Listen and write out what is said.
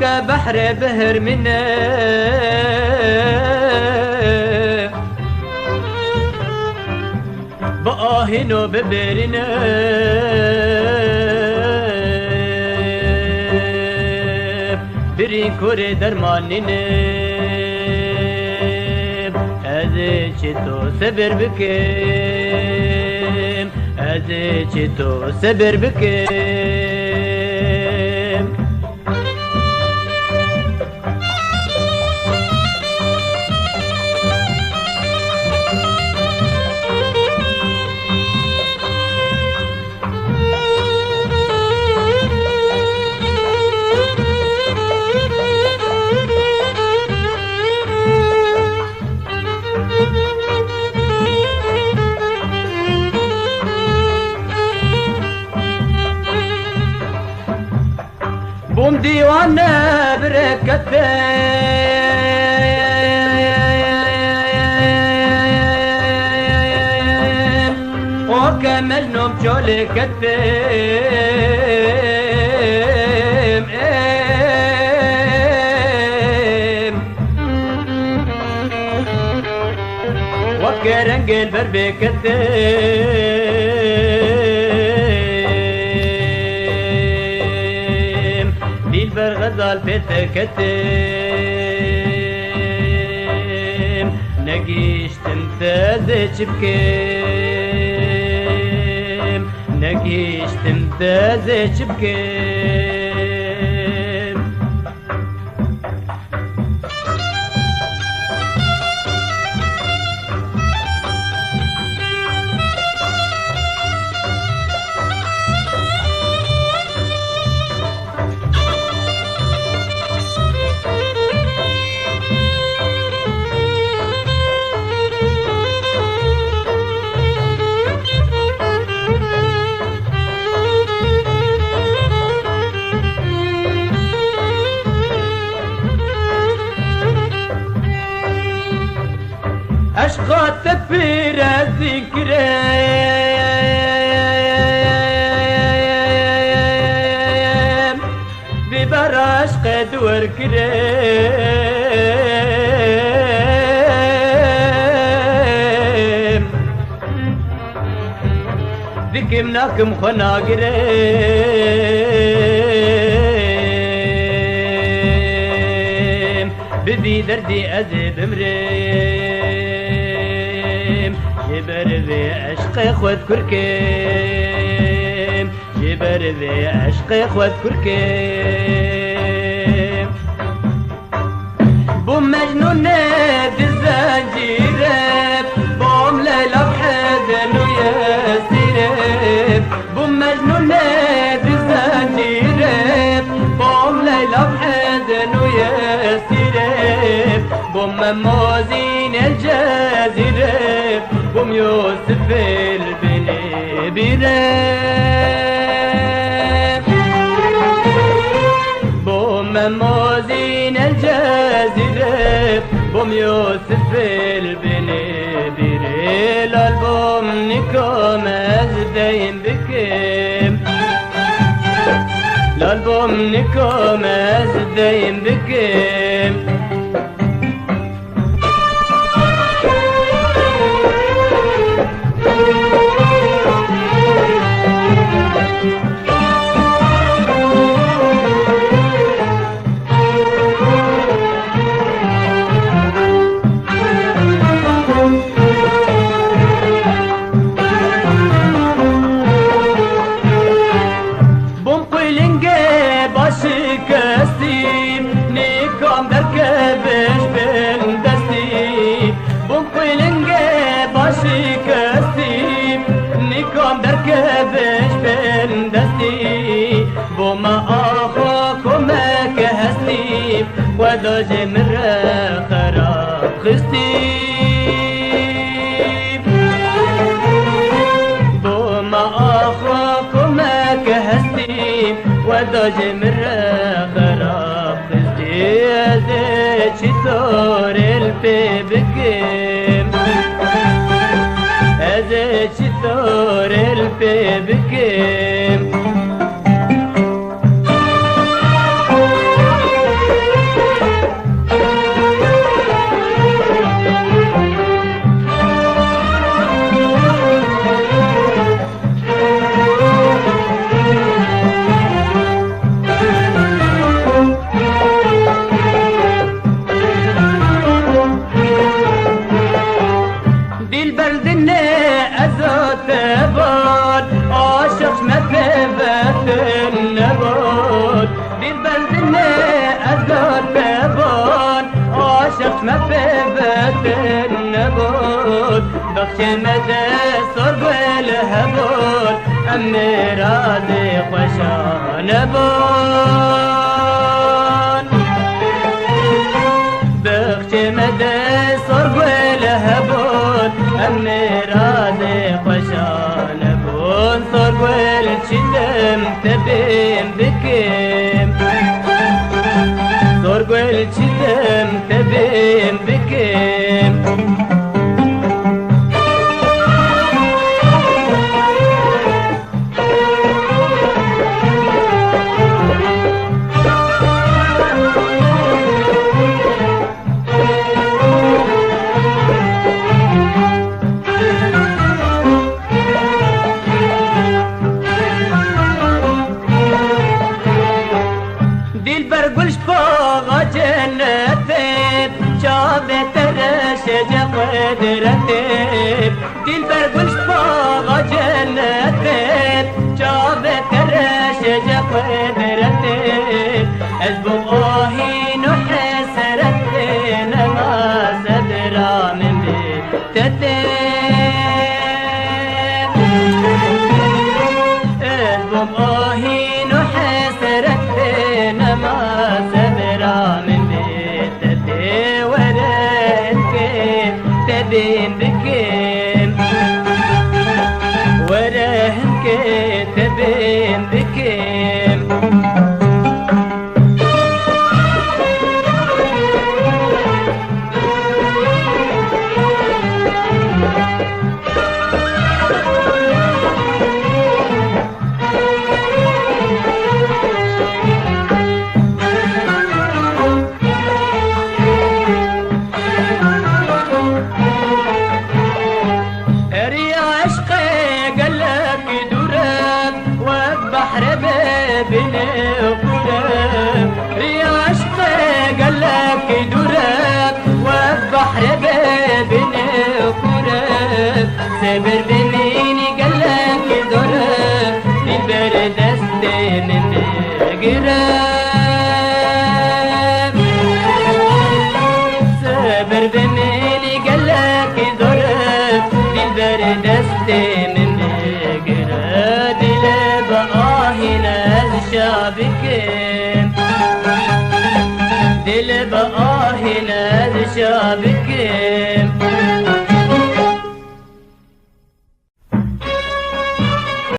بحر بهر منه بآهنو ببرنه برین کوری درمانینه از چی تو صبر بکم از چی تو صبر بکم بوم ديوانا بركتين وكمل نوم جولي كتين وكرنجل بربي كتين ديلبر غزال بتكتم نقيشتم تازج بكم نقيشتم تازج بكم عشقات تبير الذكرى ببر عشق دور كريم ذكي مناكم خناقريم بذي دردي أذب مريم جبر ذي عشق خود كركيم جبر ذي عشق خود كركيم بوم مجنون بالزنجير بوم ليلى بحزن وياسير بوم مجنون بالزنجير بوم ليلى بحزن وياسير بوم موزين الجزيرة بوم يوسف البنيبيرة بوم موزين الجزيرة بوم يوسف البنيبيرة الألبوم نكوم أزدين بكم الألبوم نكوم أزدين بكم بوما أخاكم كهستي وداج مرة خراب خستي بوما أخاكم كهستي وداج مرة خراب خستي أزيد شطور البيبكم أزيد شطور البيبكم مني أذكر ببون عاشق ما في بيت النبوت بخشي مدى صرب الهبول أمي راضي خوشان بون بخشي مدى صرب الهبول أمي راضي خوشان بون صرب الشدم تبين بكيم صرب الشدم تبين بكيم برقلش فوق جنتي شافت رشج قدرتي دين برقلش فوق جنتي شافت رشج قدرتي أسبوع أهين وحسرتي لما صدرا من بيتتي أسبوع أهين وحسرتي ما سبرا من بيتتي ورهنكين تبين بكين ورهنكين تبين بكين بني وكلام يا عشقي قالك دراب والبحر بني وكلام سبر بميني قالك دراب البرد استين قراب سبر بميني قالك دراب البرد استين قراب هنا شابكين دل بقى هنا شابكين